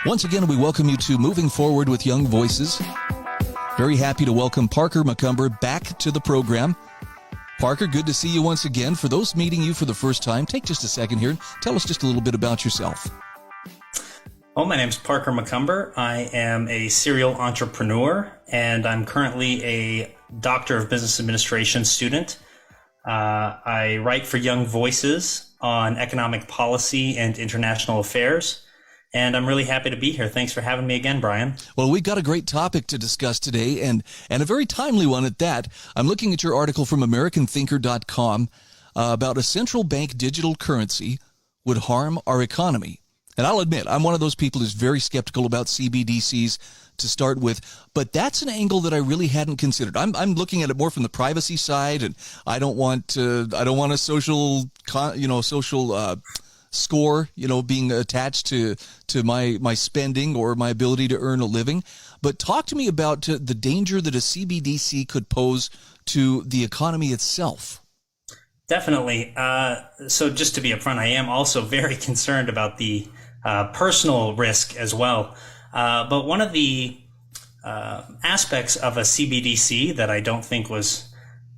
Once again, we welcome you to Moving Forward with Young Voices. Very happy to welcome Parker McCumber back to the program. Parker, good to see you once again. For those meeting you for the first time, take just a second here and tell us just a little bit about yourself. Well, my name is Parker McCumber. I am a serial entrepreneur, and I'm currently a Doctor of Business Administration student. I write for Young Voices on economic policy and international affairs, and I'm really happy to be here. Thanks for having me again, Brian. Well, we've got a great topic to discuss today, and a very timely one at that. I'm looking at your article from AmericanThinker.com about a central bank digital currency would harm our economy. And I'll admit, I'm one of those people who's very skeptical about CBDCs to start with, but that's an angle that I really hadn't considered. I'm looking at it more from the privacy side, and I don't want a social score, being attached to my spending or my ability to earn a living. But talk to me about the danger that a CBDC could pose to the economy itself. Definitely. So just to be upfront, I am also very concerned about the personal risk as well. But one of the aspects of a CBDC that I don't think was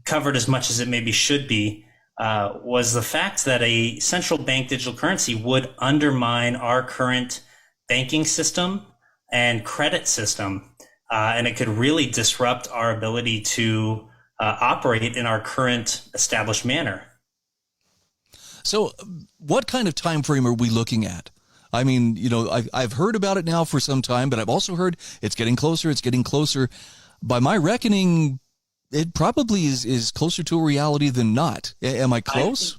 covered as much as it maybe should be was the fact that a central bank digital currency would undermine our current banking system and credit system. And it could really disrupt our ability to operate in our current established manner. So what kind of time frame are we looking at? I mean, I've heard about it now for some time, but I've also heard it's getting closer. It's getting closer. By my reckoning, it probably is closer to a reality than not. Am I close?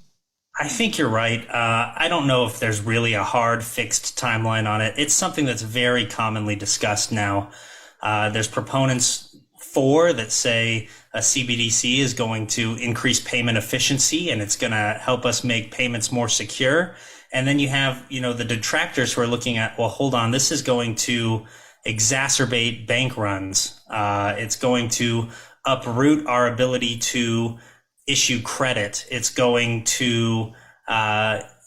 I think you're right. I don't know if there's really a hard fixed timeline on it. It's something that's very commonly discussed now. There's proponents that say a CBDC is going to increase payment efficiency and it's going to help us make payments more secure. And then you have, the detractors who are looking at, well, hold on, this is going to exacerbate bank runs. It's going to uproot our ability to issue credit. It's going to,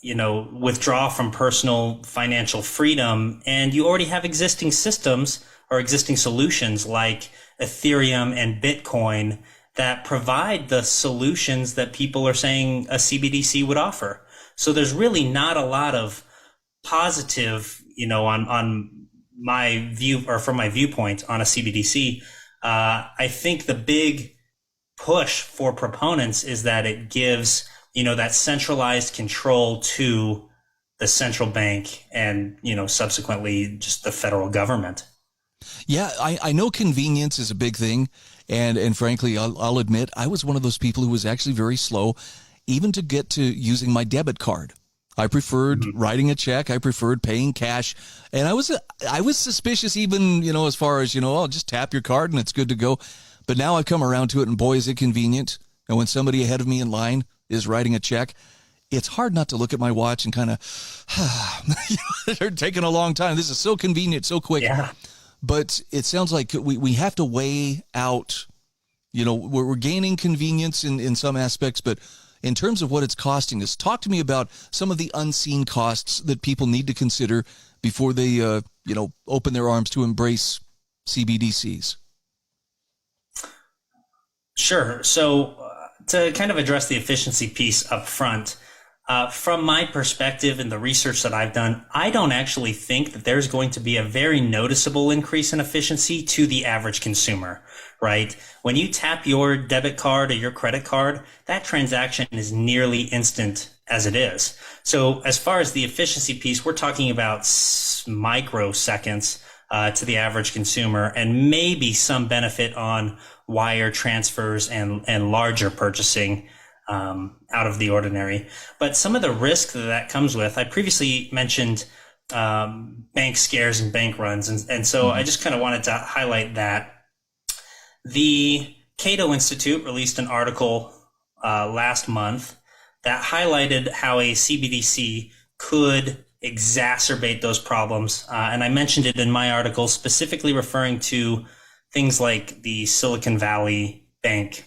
withdraw from personal financial freedom. And you already have existing systems or existing solutions like Ethereum and Bitcoin that provide the solutions that people are saying a CBDC would offer. So there's really not a lot of positive, on my view or from my viewpoint on a CBDC. I think the big push for proponents is that it gives, that centralized control to the central bank and, subsequently just the federal government. Yeah, I know convenience is a big thing. And frankly, I'll admit, I was one of those people who was actually very slow even to get to using my debit card. I preferred writing a check. I preferred paying cash. And I was suspicious even, as far as, I'll just tap your card and it's good to go. But now I've come around to it, and boy, is it convenient. And when somebody ahead of me in line is writing a check, it's hard not to look at my watch and kind of, they're taking a long time. This is so convenient, so quick. Yeah. But it sounds like we have to weigh out, we're gaining convenience in some aspects, but in terms of what it's costing us, talk to me about some of the unseen costs that people need to consider before they, open their arms to embrace CBDCs. Sure. So to kind of address the efficiency piece up front, from my perspective and the research that I've done, I don't actually think that there's going to be a very noticeable increase in efficiency to the average consumer, right? When you tap your debit card or your credit card, that transaction is nearly instant as it is. So as far as the efficiency piece, we're talking about microseconds to the average consumer, and maybe some benefit on wire transfers and larger purchasing out of the ordinary. But some of the risk that comes with, I previously mentioned bank scares and bank runs. And so I just kind of wanted to highlight that. The Cato Institute released an article last month that highlighted how a CBDC could exacerbate those problems. And I mentioned it in my article, specifically referring to things like the Silicon Valley Bank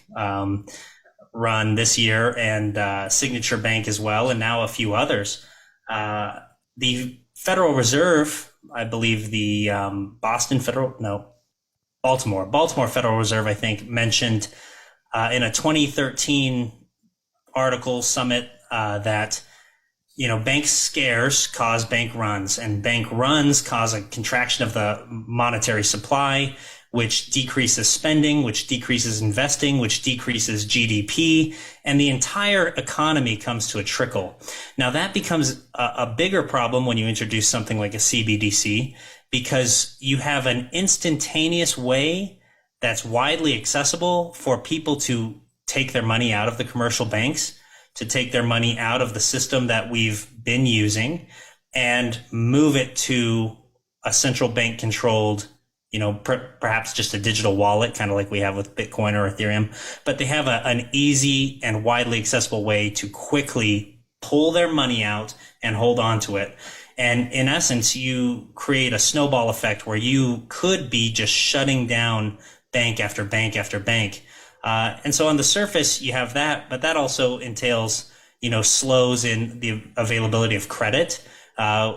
run this year and Signature Bank as well, and now a few others. The Federal Reserve, I believe the Baltimore Federal Reserve, I think, mentioned in a 2013 article summit that bank scares cause bank runs, and bank runs cause a contraction of the monetary supply, which decreases spending, which decreases investing, which decreases GDP, and the entire economy comes to a trickle. Now that becomes a bigger problem when you introduce something like a CBDC, because you have an instantaneous way that's widely accessible for people to take their money out of the commercial banks, to take their money out of the system that we've been using and move it to a central bank controlled, perhaps just a digital wallet, kind of like we have with Bitcoin or Ethereum. But they have an easy and widely accessible way to quickly pull their money out and hold on to it. And in essence, you create a snowball effect where you could be just shutting down bank after bank after bank. And so on the surface, you have that, but that also entails, slows in the availability of credit,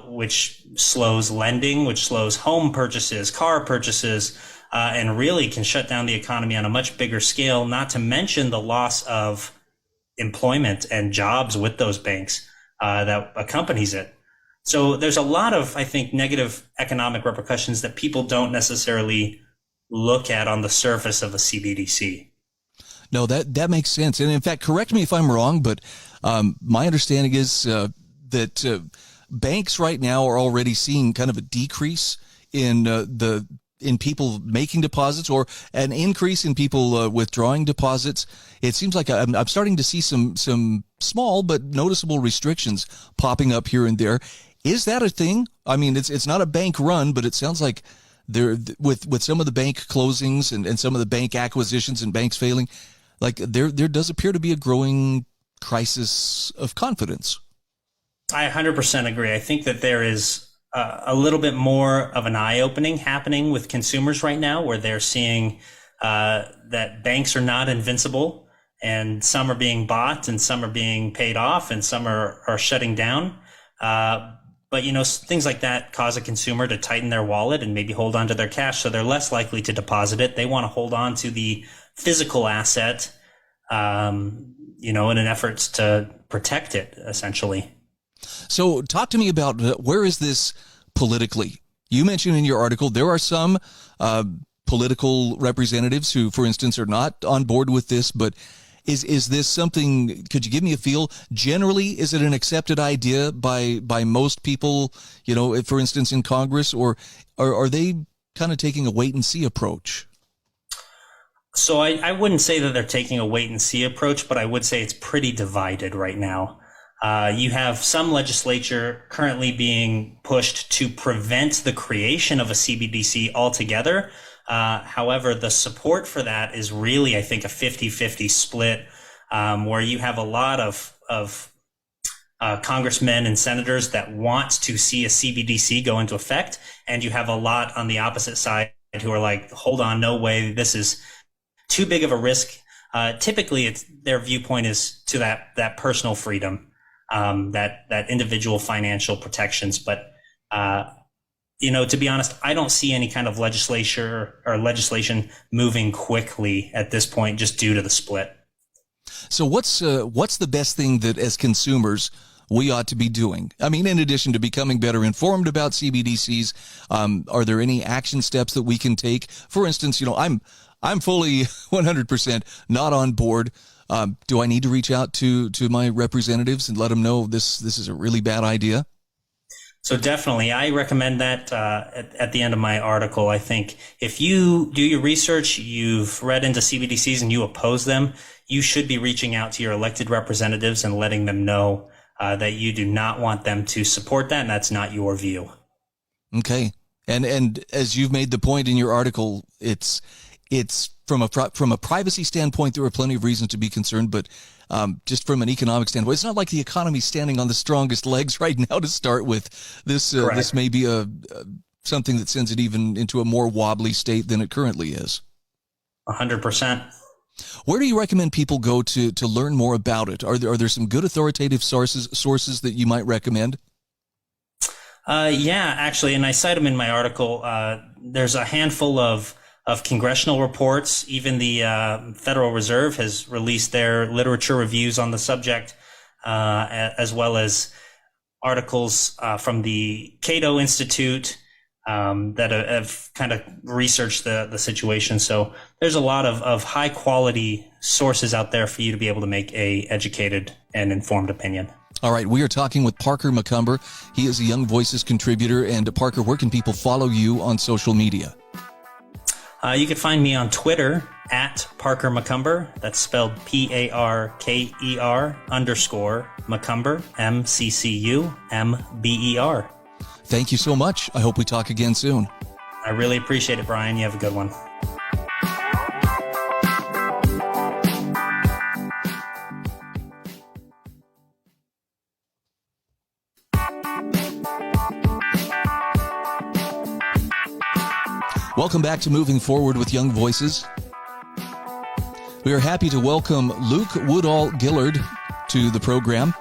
which slows lending, which slows home purchases, car purchases, and really can shut down the economy on a much bigger scale, not to mention the loss of employment and jobs with those banks that accompanies it. So there's a lot of, I think, negative economic repercussions that people don't necessarily look at on the surface of a CBDC. No, that makes sense. And in fact, correct me if I'm wrong, but my understanding is that banks right now are already seeing kind of a decrease in people making deposits, or an increase in people withdrawing deposits. It seems like I'm starting to see some small but noticeable restrictions popping up here and there. Is that a thing? I mean, it's not a bank run, but it sounds like there with some of the bank closings and some of the bank acquisitions and banks failing, like there does appear to be a growing crisis of confidence. I 100% agree. I think that there is a little bit more of an eye-opening happening with consumers right now, where they're seeing that banks are not invincible, and some are being bought and some are being paid off and some are shutting down. But, things like that cause a consumer to tighten their wallet and maybe hold on to their cash, so they're less likely to deposit it. They want to hold on to the physical asset, in an effort to protect it, essentially. So talk to me about where is this politically? You mentioned in your article there are some political representatives who, for instance, are not on board with this, but is this something, could you give me a feel? Generally, is it an accepted idea by most people, for instance, in Congress, or are they kind of taking a wait and see approach? So I wouldn't say that they're taking a wait and see approach, but I would say it's pretty divided right now. You have some legislature currently being pushed to prevent the creation of a CBDC altogether. However, the support for that is really, I think, a 50-50 split, where you have a lot of congressmen and senators that want to see a CBDC go into effect, and you have a lot on the opposite side who are like, hold on, no way, this is too big of a risk. Typically, their viewpoint is to that personal freedom, that individual financial protections. But, to be honest, I don't see any kind of legislation moving quickly at this point, just due to the split. So what's the best thing that as consumers we ought to be doing? I mean, in addition to becoming better informed about CBDCs, are there any action steps that we can take? For instance, I'm fully 100% not on board. Do I need to reach out to my representatives and let them know this is a really bad idea? So definitely, I recommend that at the end of my article. I think if you do your research, you've read into CBDCs and you oppose them, you should be reaching out to your elected representatives and letting them know that you do not want them to support that, and that's not your view. Okay. And as you've made the point in your article, it's from a privacy standpoint, there are plenty of reasons to be concerned, but just from an economic standpoint, it's not like the economy's standing on the strongest legs right now to start with. This may be something that sends it even into a more wobbly state than it currently is. 100%. Where do you recommend people go to learn more about it? Are there some good authoritative sources that you might recommend? Yeah, actually, and I cite them in my article. There's a handful of congressional reports. Even the Federal Reserve has released their literature reviews on the subject, as well as articles from the Cato Institute that have kind of researched the situation. So there's a lot of high quality sources out there for you to be able to make a educated and informed opinion. All right, we are talking with Parker McCumber. He is a Young Voices contributor. And Parker, where can people follow you on social media? You can find me on Twitter at Parker McCumber. That's spelled Parker _ McCumber, MCCUMBER. Thank you so much. I hope we talk again soon. I really appreciate it, Brian. You have a good one. Welcome back to Moving Forward with Young Voices. We are happy to welcome Luc Woodall Gillard to the program.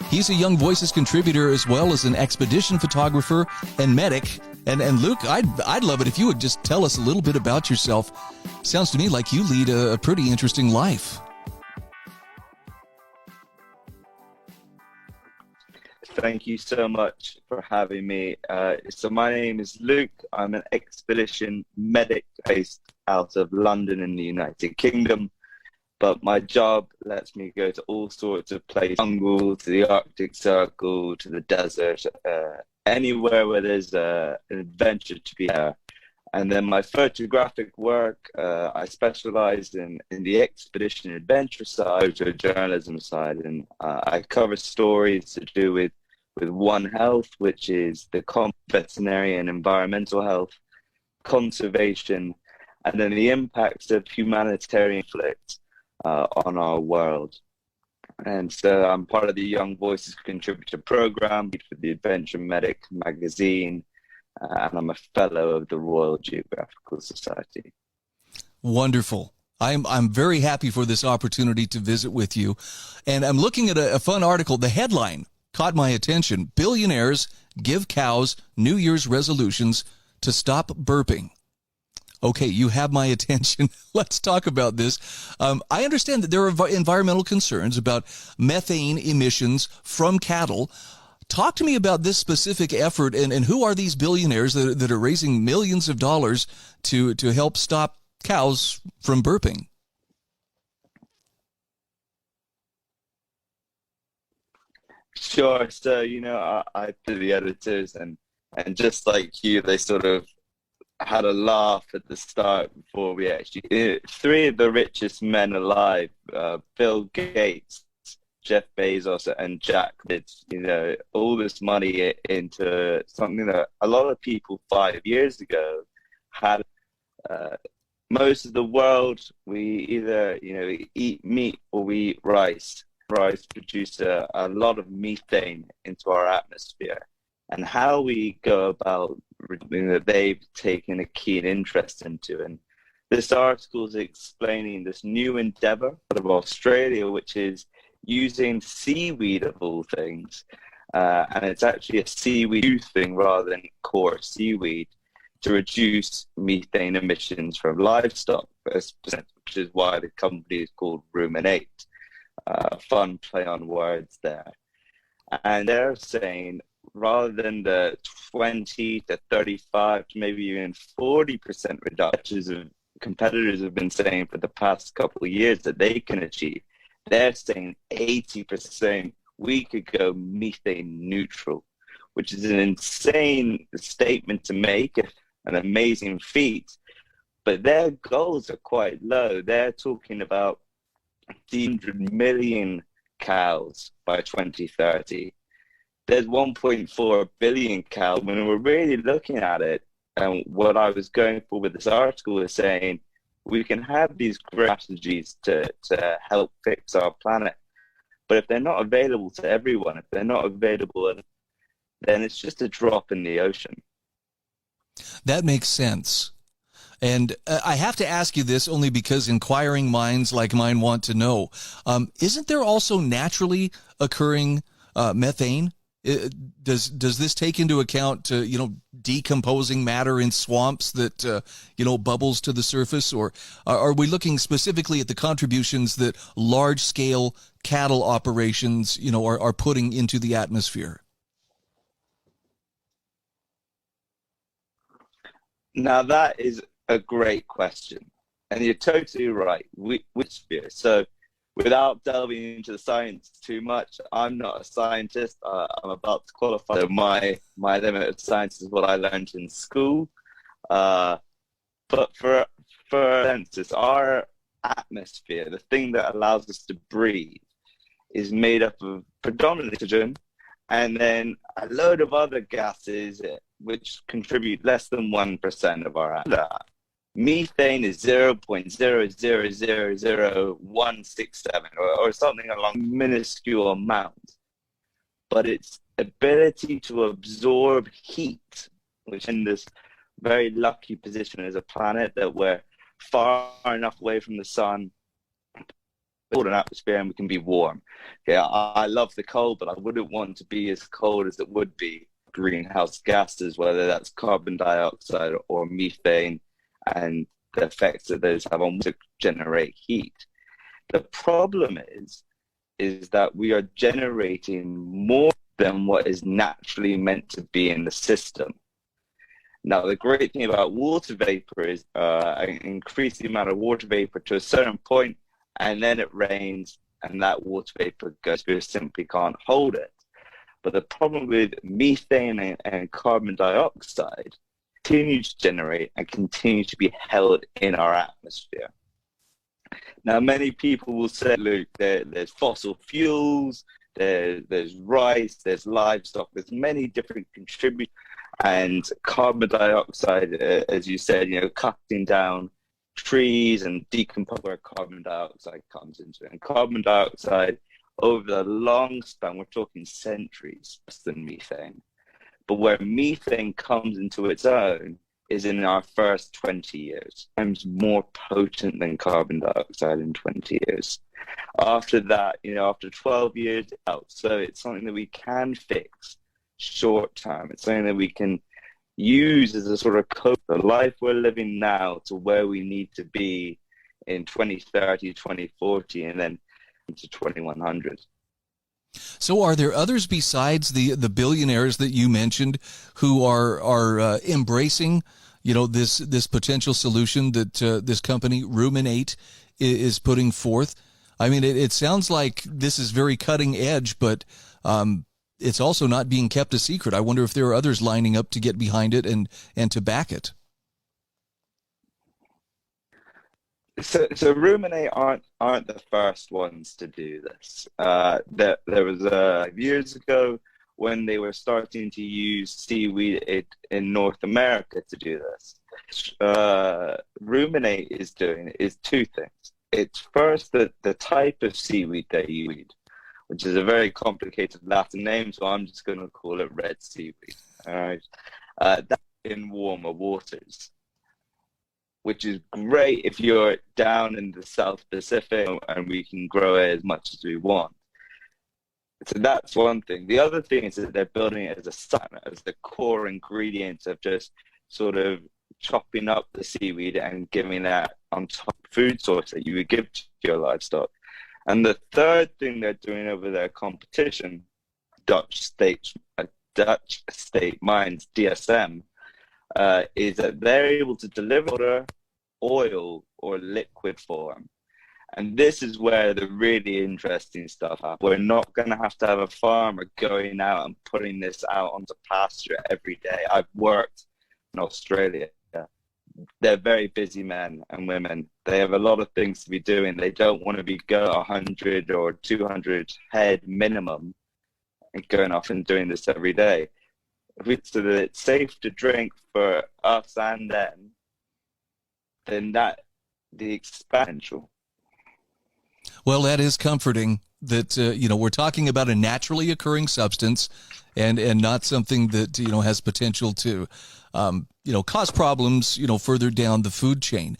He's a Young Voices contributor as well as an expedition photographer and medic. And Luc, I'd love it if you would just tell us a little bit about yourself. Sounds to me like you lead a pretty interesting life. Thank you so much for having me. So my name is Luc. I'm an expedition medic based out of London in the United Kingdom. But my job lets me go to all sorts of places, jungle, to the Arctic Circle, to the desert, anywhere where there's an adventure to be there. And then my photographic work, I specialize in the expedition adventure side, journalism side, and I cover stories to do with One Health, which is the veterinary and environmental health, conservation, and then the impacts of humanitarian conflict on our world. And so I'm part of the Young Voices contributor program for the Adventure Medic magazine, and I'm a fellow of the Royal Geographical Society. Wonderful. I'm very happy for this opportunity to visit with you. And I'm looking at a fun article. The headline caught my attention. Billionaires give cows New Year's resolutions to stop burping. Okay, you have my attention. Let's talk about this. I understand that there are environmental concerns about methane emissions from cattle. Talk to me about this specific effort, and who are these billionaires that are raising millions of dollars to help stop cows from burping? Sure. So, I did the editors, and just like you, they sort of had a laugh at the start before we actually, three of the richest men alive, Bill Gates, Jeff Bezos, and Jack, did, all this money into something that a lot of people 5 years ago had. Most of the world, we either, eat meat or we eat rice. Rice produces a lot of methane into our atmosphere. And how we go about that they've taken a keen interest into. And this article is explaining this new endeavor out of Australia, which is using seaweed of all things. And it's actually a seaweed thing rather than core seaweed to reduce methane emissions from livestock, which is why the company is called Ruminate. Fun play on words there. And they're saying rather than the 20 to 35 to maybe even 40% reductions of competitors have been saying for the past couple of years that they can achieve, they're saying 80% we could go methane neutral, which is an insane statement to make, an amazing feat. But their goals are quite low. They're talking about 300 million cows by 2030. There's 1.4 billion cows. When we're really looking at it, and what I was going for with this article is saying we can have these strategies to help fix our planet, but if they're not available to everyone, if they're not available, then it's just a drop in the ocean. That makes sense. And I have to ask you this only because inquiring minds like mine want to know. Isn't there also naturally occurring methane Does this take into account, decomposing matter in swamps that, bubbles to the surface? Or are we looking specifically at the contributions that large-scale cattle operations, are putting into the atmosphere? Now, that is a great question. And you're totally right. Which sphere? So, without delving into the science too much, I'm not a scientist. I'm about to qualify. So my limit of science is what I learned in school. But for instance, our atmosphere, the thing that allows us to breathe, is made up of predominantly oxygen and then a load of other gases which contribute less than 1% of our atmosphere. Methane is 0.0000167 or something along minuscule amount. But its ability to absorb heat, which in this very lucky position as a planet that we're far enough away from the sun, an atmosphere and we can be warm. Okay, I love the cold, but I wouldn't want to be as cold as it would be greenhouse gases, whether that's carbon dioxide or methane, and the effects that those have on to generate heat. The problem is that we are generating more than what is naturally meant to be in the system. Now, the great thing about water vapor is increase the amount of water vapor to a certain point, and then it rains, and that water vapor goes, we simply can't hold it. But the problem with methane and carbon dioxide continue to generate and continue to be held in our atmosphere. Now, many people will say, look, there's fossil fuels, there's rice, there's livestock, there's many different contributors, and carbon dioxide, as you said, cutting down trees and decompose where carbon dioxide comes into it. And carbon dioxide, over the long span, we're talking centuries, less than methane. But where methane comes into its own is in our first 20 years, times more potent than carbon dioxide in 20 years. After that, after 12 years out. So it's something that we can fix short term. It's something that we can use as a sort of code, the life we're living now to where we need to be in 2030, 2040, and then into 2100. So are there others besides the billionaires that you mentioned who are embracing, this potential solution that this company Ruminate is putting forth? I mean, it sounds like this is very cutting edge, but it's also not being kept a secret. I wonder if there are others lining up to get behind it and to back it. So Ruminate aren't the first ones to do this. There was years ago when they were starting to use seaweed in North America to do this. Ruminate is doing is two things. It's first the type of seaweed they use, which is a very complicated Latin name, so I'm just going to call it red seaweed. All right, that's in warmer waters, which is great if you're down in the South Pacific and we can grow it as much as we want. So that's one thing. The other thing is that they're building it as the core ingredient of just sort of chopping up the seaweed and giving that on top food source that you would give to your livestock. And the third thing they're doing over their competition, Dutch State Mines, DSM, is that they're able to deliver water, oil, or liquid form. And this is where the really interesting stuff happens. We're not going to have a farmer going out and putting this out onto pasture every day. I've worked in Australia. They're very busy men and women. They have a lot of things to be doing. They don't want to be going 100 or 200 head minimum and going off and doing this every day. So that it's safe to drink for us and them, then that the expansion. Well, that is comforting that, we're talking about a naturally occurring substance and not something that, has potential to, cause problems, further down the food chain.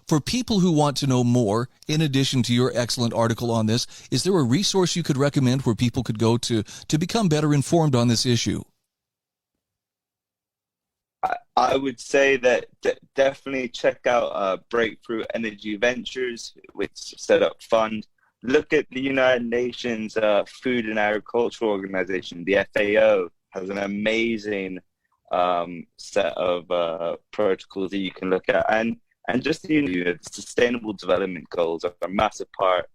For people who want to know more, in addition to your excellent article on this, is there a resource you could recommend where people could go to become better informed on this issue? I would say that definitely check out Breakthrough Energy Ventures, which set up fund. Look at the United Nations Food and Agriculture Organization, the FAO, has an amazing set of protocols that you can look at. And just the Sustainable Development Goals are a massive part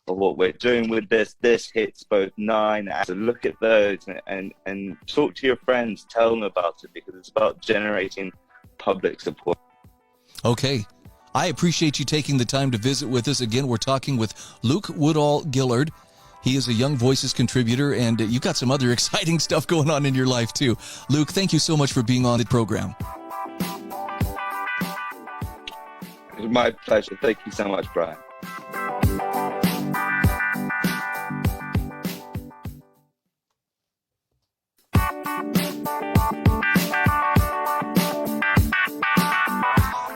of what we're doing with this. This hits both 9. So look at those and talk to your friends, tell them about it, because it's about generating public support. Okay. I appreciate you taking the time to visit with us. Again, we're talking with Luc Woodall Gillard. He is a Young Voices contributor, and you've got some other exciting stuff going on in your life, too. Luc, thank you so much for being on the program. It was my pleasure. Thank you so much, Brian.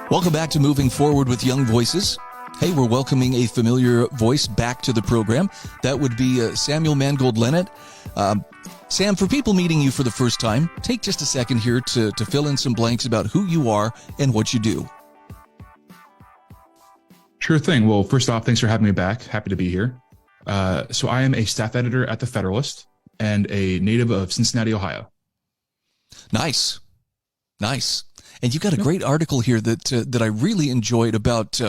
Welcome back to Moving Forward with Young Voices. Hey, we're welcoming a familiar voice back to the program. That would be Samuel Mangold-Lenett. Sam, for people meeting you for the first time, take just a second here to fill in some blanks about who you are and what you do. Sure thing. Well, first off, thanks for having me back. Happy to be here. So I am a staff editor at The Federalist and a native of Cincinnati, Ohio. Nice. And you got a great article here that I really enjoyed about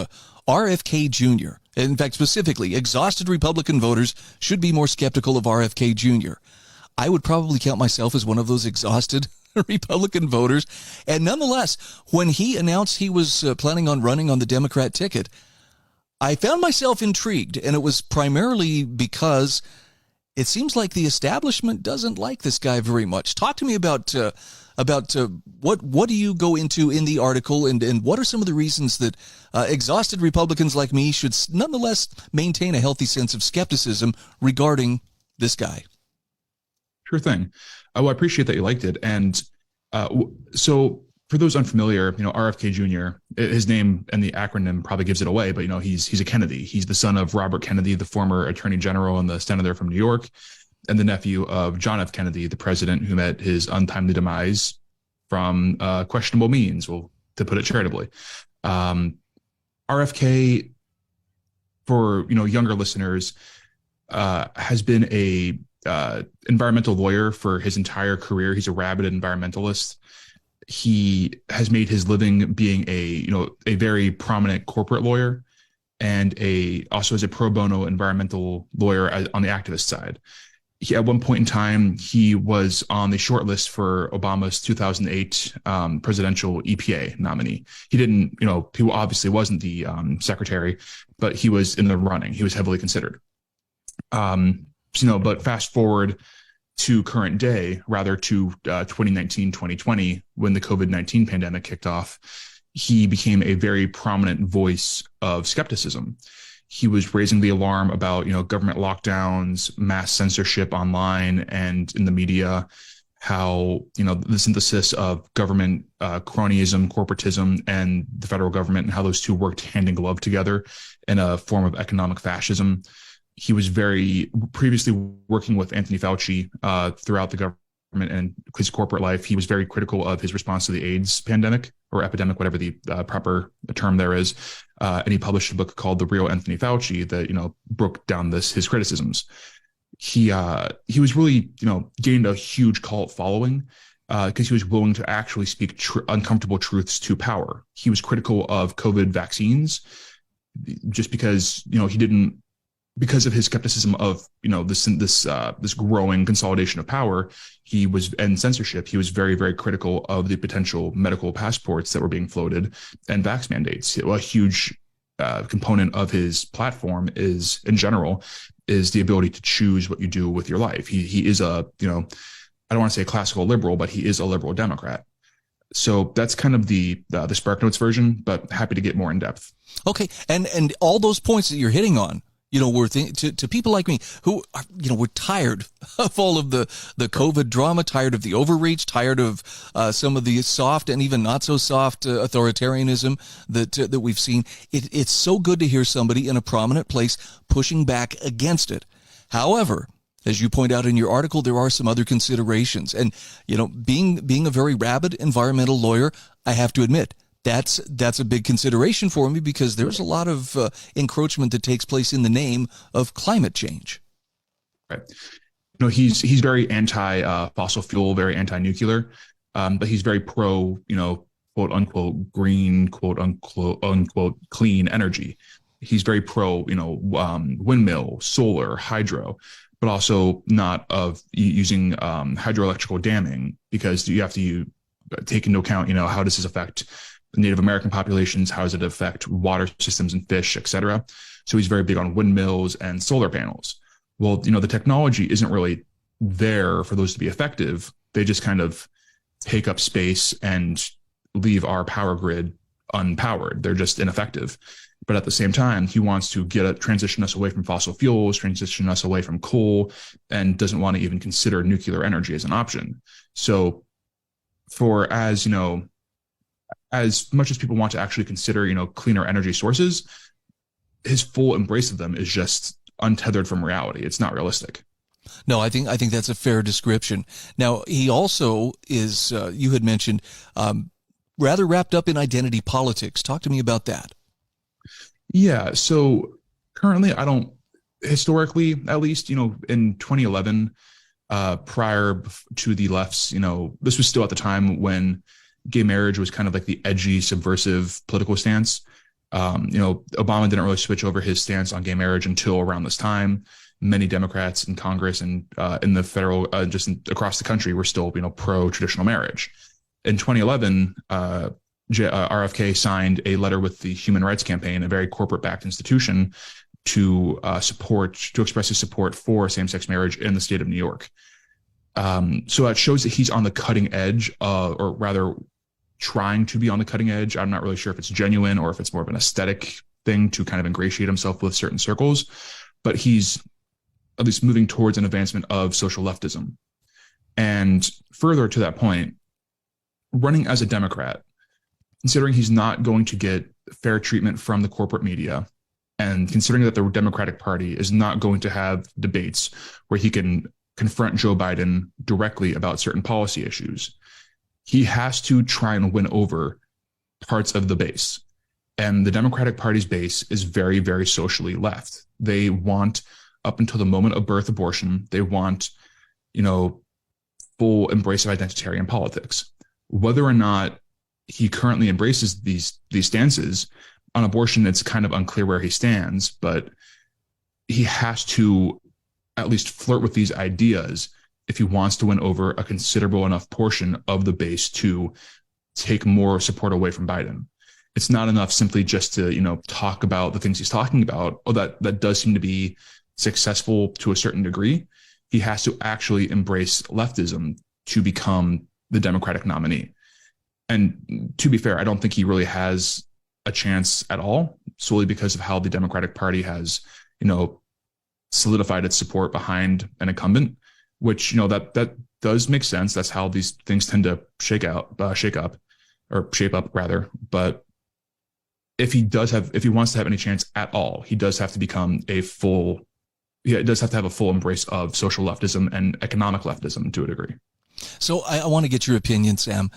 RFK Jr. In fact, specifically, exhausted Republican voters should be more skeptical of RFK Jr. I would probably count myself as one of those exhausted Republican voters. And nonetheless, when he announced he was planning on running on the Democrat ticket, I found myself intrigued, and it was primarily because it seems like the establishment doesn't like this guy very much. Talk to me about what do you go into in the article, and what are some of the reasons that exhausted Republicans like me should nonetheless maintain a healthy sense of skepticism regarding this guy? Sure thing. Well, I appreciate that you liked it. And so for those unfamiliar, RFK Jr., his name and the acronym probably gives it away, but, he's a Kennedy. He's the son of Robert Kennedy, the former attorney general and the senator from New York, and the nephew of John F. Kennedy, the president who met his untimely demise from questionable means, well, to put it charitably. RFK, for younger listeners, has been a environmental lawyer for his entire career. He's a rabid environmentalist. He has made his living being a very prominent corporate lawyer, and also as a pro bono environmental lawyer on the activist side. At one point in time, he was on the short list for Obama's 2008 presidential EPA nominee. He didn't, he obviously wasn't the secretary, but he was in the running. He was heavily considered. But fast forward to current day, rather to 2019, 2020, when the COVID-19 pandemic kicked off, he became a very prominent voice of skepticism. He was raising the alarm about, government lockdowns, mass censorship online and in the media, how, the synthesis of government cronyism, corporatism, and the federal government, and how those two worked hand in glove together in a form of economic fascism. He was previously working with Anthony Fauci throughout the government and his corporate life. He was very critical of his response to the AIDS pandemic or epidemic, whatever the proper term there is. And he published a book called The Real Anthony Fauci that, broke down his criticisms. He was really, gained a huge cult following because he was willing to actually speak uncomfortable truths to power. He was critical of COVID vaccines just because, he didn't, because of his skepticism of, this growing consolidation of power, and censorship, he was very, very critical of the potential medical passports that were being floated and vax mandates. A huge component of his platform is the ability to choose what you do with your life. He is I don't want to say a classical liberal, but he is a liberal Democrat. So that's kind of the SparkNotes version, but happy to get more in depth. Okay. And all those points that you're hitting on, we're to people like me who are, we're tired of all of the COVID drama, tired of the overreach, tired of some of the soft and even not so soft authoritarianism that we've seen. It's so good to hear somebody in a prominent place pushing back against it. However, as you point out in your article, there are some other considerations. And, being a very rabid environmental lawyer, I have to admit, that's a big consideration for me, because there's a lot of encroachment that takes place in the name of climate change. Right. He's very anti fossil fuel, very anti-nuclear, but he's very pro, quote unquote green, quote unquote clean energy. He's very pro, windmill, solar, hydro, but also not of using hydroelectrical damming, because you have to take into account, how does this affect Native American populations? How does it affect water systems and fish, et cetera? So he's very big on windmills and solar panels. Well, the technology isn't really there for those to be effective. They just kind of take up space and leave our power grid unpowered. They're just ineffective. But at the same time, he wants to transition us away from fossil fuels, transition us away from coal, and doesn't want to even consider nuclear energy as an option. So as much as people want to actually consider, cleaner energy sources, his full embrace of them is just untethered from reality. It's not realistic. No, I think that's a fair description. Now, he also is, you had mentioned, rather wrapped up in identity politics. Talk to me about that. Yeah. So currently, historically, at least, in 2011, prior to the left's, this was still at the time when gay marriage was kind of like the edgy, subversive political stance. Obama didn't really switch over his stance on gay marriage until around this time. Many Democrats in Congress and in the federal, across the country, were still, pro traditional marriage. In 2011, RFK signed a letter with the Human Rights Campaign, a very corporate-backed institution, to express his support for same-sex marriage in the state of New York. So that shows that he's on the cutting edge, or rather trying to be on the cutting edge. I'm not really sure if it's genuine or if it's more of an aesthetic thing to kind of ingratiate himself with certain circles, but he's at least moving towards an advancement of social leftism. And further to that point, running as a Democrat, considering he's not going to get fair treatment from the corporate media, and considering that the Democratic Party is not going to have debates where he can confront Joe Biden directly about certain policy issues, he has to try and win over parts of the base. And the Democratic Party's base is very, very socially left. They want, up until the moment of birth, abortion. They want, full embrace of identitarian politics. Whether or not he currently embraces these stances on abortion, it's kind of unclear where he stands, but he has to at least flirt with these ideas if he wants to win over a considerable enough portion of the base to take more support away from Biden. It's not enough simply just to, talk about the things he's talking about. Oh, that does seem to be successful to a certain degree. He has to actually embrace leftism to become the Democratic nominee. And to be fair, I don't think he really has a chance at all, solely because of how the Democratic Party has, solidified its support behind an incumbent, which, that does make sense. That's how these things tend to shape up rather. But if he wants to have any chance at all, he does have to become it does have to have a full embrace of social leftism and economic leftism to a degree. So I want to get your opinion, Sam.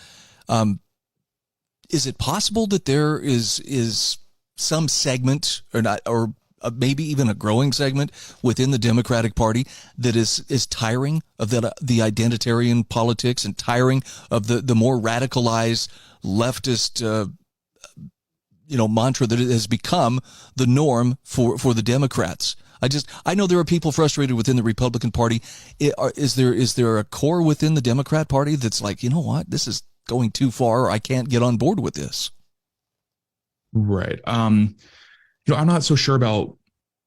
Is it possible that there is some segment or maybe even a growing segment within the Democratic Party that is tiring of the identitarian politics and tiring of the more radicalized leftist mantra that it has become the norm for the Democrats? I know there are people frustrated within the Republican Party. Is there a core within the Democrat Party that's like, you know what, this is going too far. I can't get on board with this. Right. I'm not so sure I don't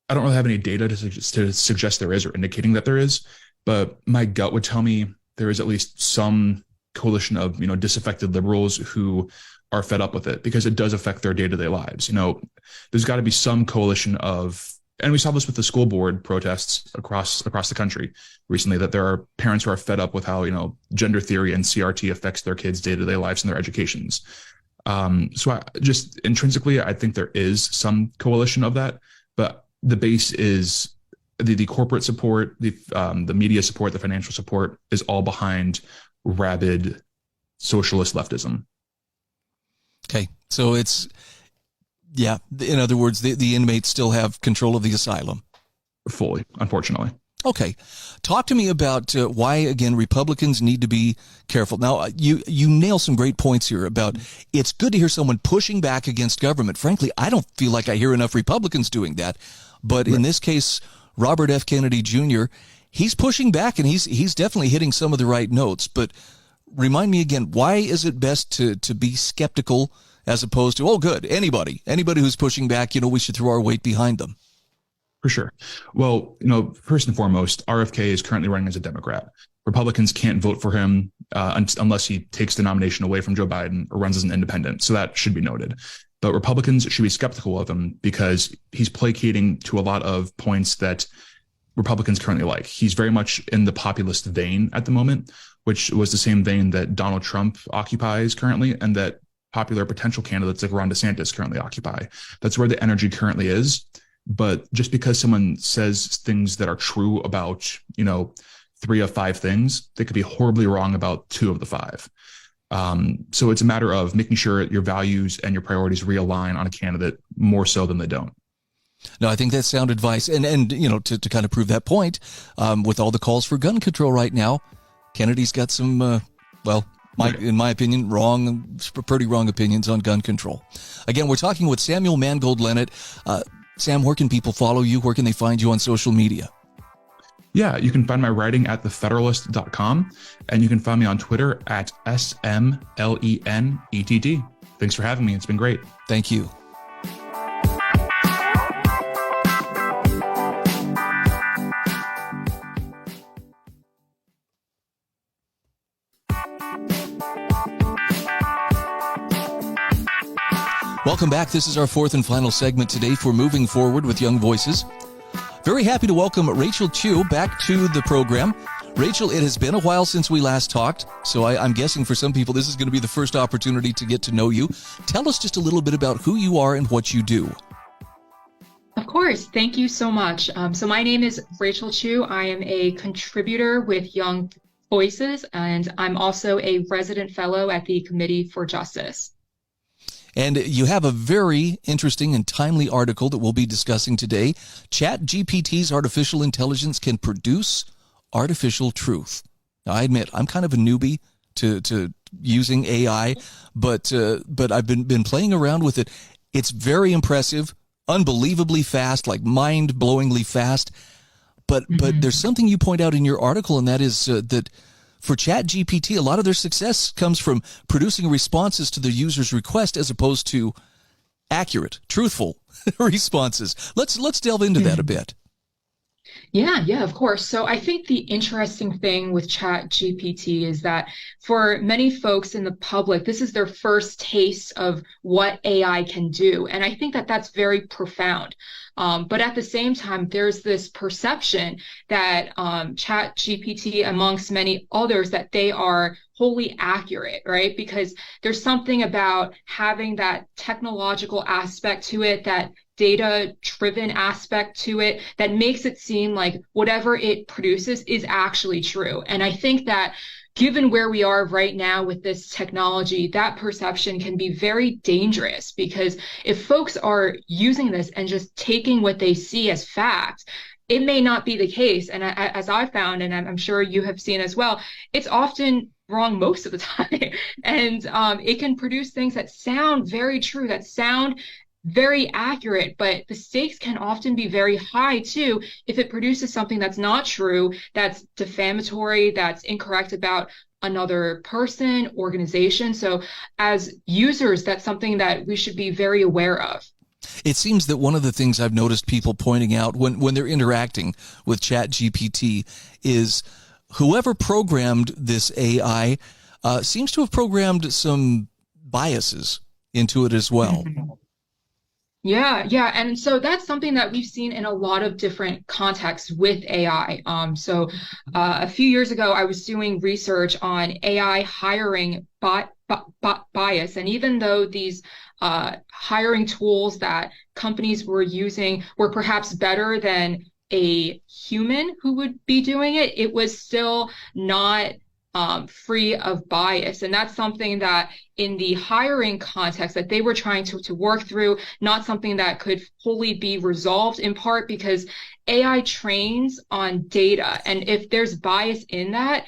really have any data to suggest there is or indicating that there is, but my gut would tell me there is at least some coalition of, disaffected liberals who are fed up with it because it does affect their day-to-day lives. There's got to be some coalition of and we saw this with the school board protests across the country recently, that there are parents who are fed up with how, gender theory and CRT affects their kids' day-to-day lives and their educations. So I just intrinsically, I think there is some coalition of that, but the base is the corporate support, the media support, the financial support is all behind rabid socialist leftism. Okay. So it's, yeah, in other words, the inmates still have control of the asylum. Fully, unfortunately. Okay. Talk to me about why, again, Republicans need to be careful. Now, you nail some great points here about it's good to hear someone pushing back against government. Frankly, I don't feel like I hear enough Republicans doing that. But in this case, Robert F. Kennedy Jr., he's pushing back, and he's definitely hitting some of the right notes. But remind me again, why is it best to be skeptical as opposed to, oh, good, anybody who's pushing back, we should throw our weight behind them? For sure. Well, first and foremost, RFK is currently running as a Democrat. Republicans can't vote for him unless he takes the nomination away from Joe Biden or runs as an independent. So that should be noted. But Republicans should be skeptical of him because he's placating to a lot of points that Republicans currently like. He's very much in the populist vein at the moment, which was the same vein that Donald Trump occupies currently and that popular potential candidates like Ron DeSantis currently occupy. That's where the energy currently is. But just because someone says things that are true about, 3 of 5 things, they could be horribly wrong about 2 of the 5. So it's a matter of making sure your values and your priorities realign on a candidate more so than they don't. No, I think that's sound advice. And to kind of prove that point, with all the calls for gun control right now, Kennedy's got some, in my opinion, pretty wrong opinions on gun control. Again, we're talking with Samuel Mangold-Lenett. Sam, where can people follow you? Where can they find you on social media? Yeah, you can find my writing at thefederalist.com, and you can find me on Twitter at SMLENETT. Thanks for having me. It's been great. Thank you. Welcome back. This is our 4th and final segment today for Moving Forward with Young Voices. Very happy to welcome Rachel Chiu back to the program. Rachel, it has been a while since we last talked, so I'm guessing for some people this is going to be the first opportunity to get to know you. Tell us just a little bit about who you are and what you do. Of course. Thank you so much. So my name is Rachel Chiu. I am a contributor with Young Voices, and I'm also a resident fellow at the Committee for Justice. And you have a very interesting and timely article that we'll be discussing today. ChatGPT's artificial intelligence can produce artificial truth. Now, I admit I'm kind of a newbie to using AI, but I've been playing around with it. It's very impressive, unbelievably fast, like mind-blowingly fast. But there's something you point out in your article, and that is that for ChatGPT, a lot of their success comes from producing responses to the user's request as opposed to accurate, truthful responses. Let's delve into that a bit. Yeah, of course. So I think the interesting thing with ChatGPT is that for many folks in the public, this is their first taste of what AI can do. And I think that that's very profound. But at the same time, there's this perception that ChatGPT, amongst many others, that they are wholly accurate, right? Because there's something about having that technological aspect to it, that data-driven aspect to it, that makes it seem like whatever it produces is actually true. And I think that given where we are right now with this technology, that perception can be very dangerous, because if folks are using this and just taking what they see as fact, it may not be the case. And as I've found, and I'm sure you have seen as well, it's often wrong most of the time. And it can produce things that sound very true, that sound very accurate, but the stakes can often be very high too if it produces something that's not true, that's defamatory, that's incorrect about another person, organization. So as users, that's something that we should be very aware of. It seems that one of the things I've noticed people pointing out when they're interacting with ChatGPT is whoever programmed this AI seems to have programmed some biases into it as well. Yeah. And so that's something that we've seen in a lot of different contexts with AI. A few years ago, I was doing research on AI hiring bias. And even though these hiring tools that companies were using were perhaps better than a human who would be doing it, it was still not free of bias. And that's something that in the hiring context that they were trying to work through, not something that could fully be resolved, in part because AI trains on data. And if there's bias in that,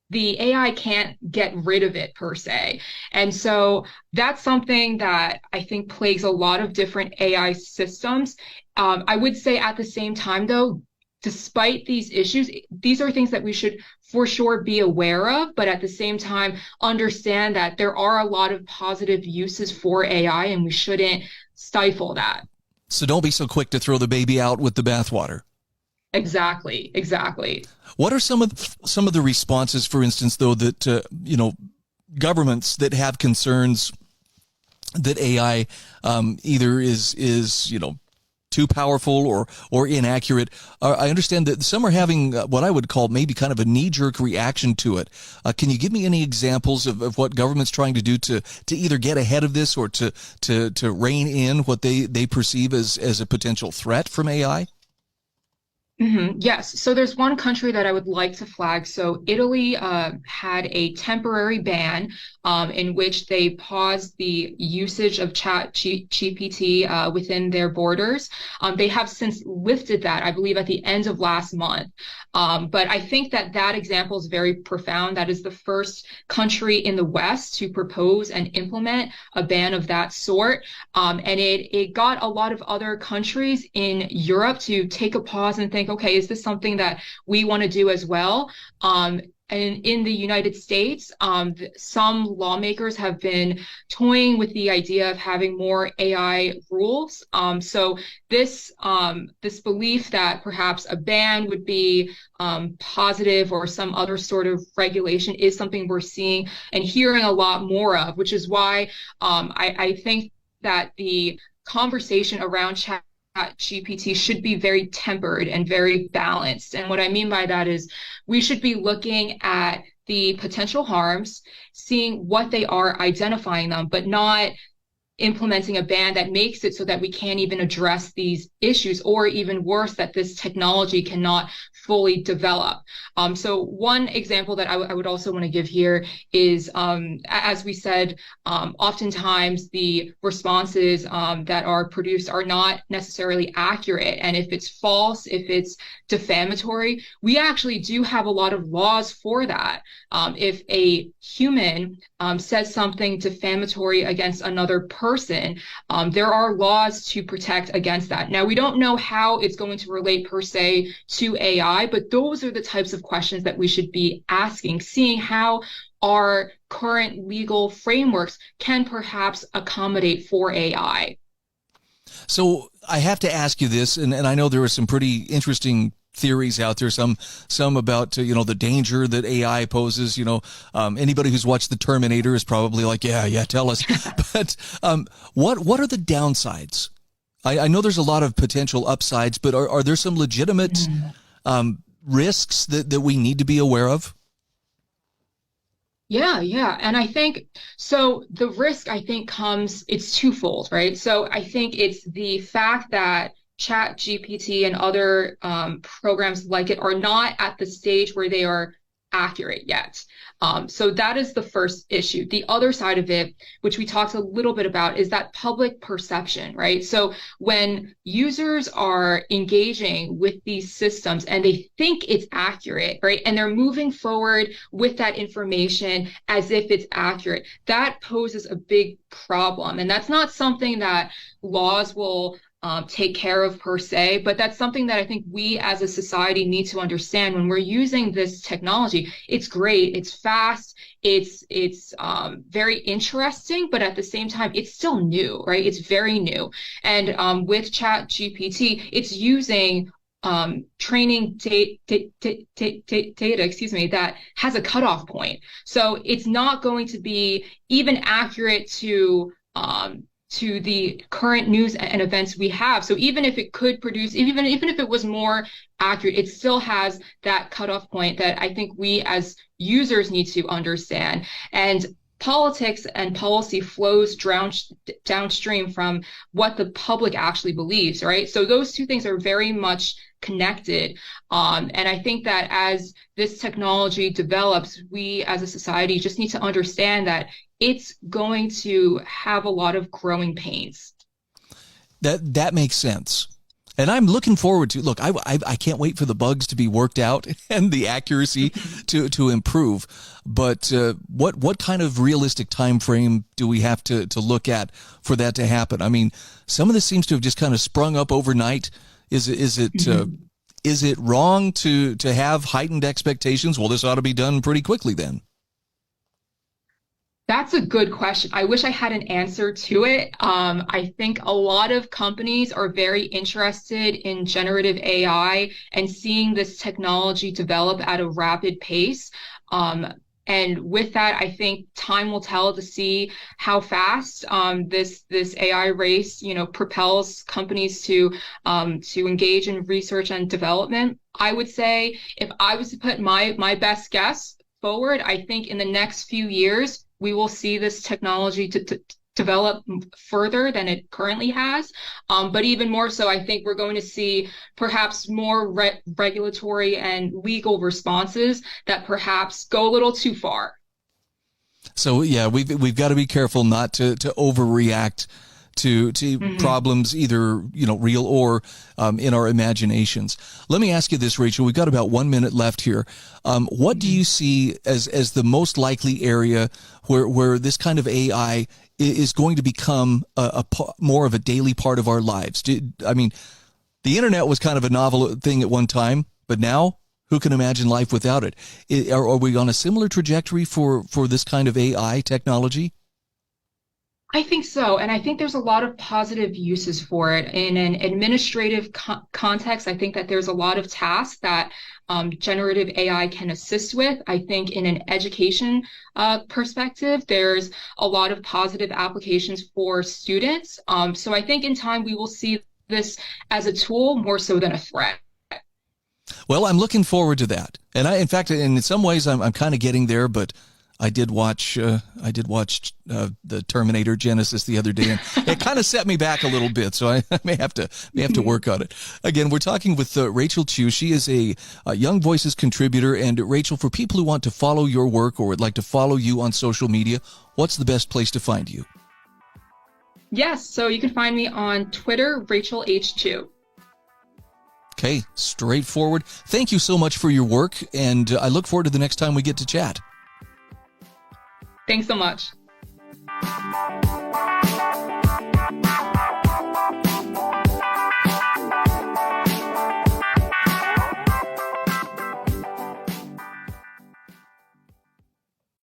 the AI can't get rid of it per se. And so that's something that I think plagues a lot of different AI systems. I would say at the same time, though, despite these issues, these are things that we should for sure be aware of, but at the same time, understand that there are a lot of positive uses for AI and we shouldn't stifle that. So don't be so quick to throw the baby out with the bathwater. Exactly. What are some of the responses, for instance, though, that governments that have concerns that AI either is too powerful or inaccurate? I understand that some are having what I would call maybe kind of a knee-jerk reaction to it. Can you give me any examples of what government's trying to do to either get ahead of this or to rein in what they perceive as a potential threat from AI? Mm-hmm. Yes. So there's one country that I would like to flag. So Italy had a temporary ban in which they paused the usage of ChatGPT within their borders. They have since lifted that, I believe, at the end of last month. But I think that example is very profound. That is the first country in the West to propose and implement a ban of that sort. And it got a lot of other countries in Europe to take a pause and think, okay, is this something that we want to do as well? And in the United States, some lawmakers have been toying with the idea of having more AI rules. So this belief that perhaps a ban would be positive or some other sort of regulation is something we're seeing and hearing a lot more of, which is why I think that the conversation around ChatGPT should be very tempered and very balanced. And what I mean by that is we should be looking at the potential harms, seeing what they are, identifying them, but not implementing a ban that makes it so that we can't even address these issues, or even worse, that this technology cannot fully develop. So one example that I would also want to give here is, as we said, oftentimes the responses that are produced are not necessarily accurate. And if it's false, if it's defamatory, we actually do have a lot of laws for that. If a human says something defamatory against another person, there are laws to protect against that. Now, we don't know how it's going to relate per se to AI, but those are the types of questions that we should be asking, seeing how our current legal frameworks can perhaps accommodate for AI. So I have to ask you this, and I know there are some pretty interesting theories out there, some about the danger that AI poses. Anybody who's watched The Terminator is probably like, yeah, tell us. But what are the downsides? I know there's a lot of potential upsides, but are there some legitimate risks that we need to be aware of? Yeah. And I think, so the risk, I think, it's twofold, right? So I think it's the fact that ChatGPT and other programs like it are not at the stage where they are accurate yet. So that is the first issue. The other side of it, which we talked a little bit about, is that public perception, right? So when users are engaging with these systems and they think it's accurate, right? And they're moving forward with that information as if it's accurate, that poses a big problem. And that's not something that laws will take care of per se, but that's something that I think we as a society need to understand when we're using this technology. It's great, it's fast, it's very interesting, but at the same time, it's still new, right? It's very new. And with ChatGPT, it's using training data, that has a cutoff point. So it's not going to be even accurate to to the current news and events we have. So even if it could produce, even if it was more accurate, it still has that cutoff point that I think we as users need to understand. And politics and policy flows downstream from what the public actually believes, right? So those two things are very much connected. And I think that as this technology develops, we as a society just need to understand that it's going to have a lot of growing pains. That makes sense. And I'm looking forward to, look, I can't wait for the bugs to be worked out and the accuracy to improve. But what kind of realistic time frame do we have to look at for that to happen? I mean, some of this seems to have just kind of sprung up overnight. Is it wrong to have heightened expectations? Well, this ought to be done pretty quickly then. That's a good question. I wish I had an answer to it. I think a lot of companies are very interested in generative AI and seeing this technology develop at a rapid pace. And with that, I think time will tell to see how fast this AI race, propels companies to engage in research and development. I would say if I was to put my best guess forward, I think in the next few years, we will see this technology to develop further than it currently has. But even more so, I think we're going to see perhaps more regulatory and legal responses that perhaps go a little too far. So, yeah, we've got to be careful not to overreact to problems, either real or in our imaginations. Let me ask you this, Rachel. We've got about 1 minute left here. What do you see as the most likely area where this kind of AI is going to become more of a daily part of our lives? I mean, the internet was kind of a novel thing at one time, but now who can imagine life without it? Are we on a similar trajectory for this kind of AI technology? I think so. And I think there's a lot of positive uses for it. In an administrative context, I think that there's a lot of tasks that generative AI can assist with. I think in an education perspective, there's a lot of positive applications for students. So I think in time we will see this as a tool more so than a threat. Well, I'm looking forward to that. And in fact, in some ways, I'm kind of getting there, but I did watch the Terminator Genesis the other day, and it kind of set me back a little bit. So I may have to work on it. Again, we're talking with Rachel Chiu. She is a Young Voices contributor. And Rachel, for people who want to follow your work or would like to follow you on social media, what's the best place to find you? Yes, so you can find me on Twitter, Rachel H. Chiu. Okay, straightforward. Thank you so much for your work, and I look forward to the next time we get to chat. Thanks so much.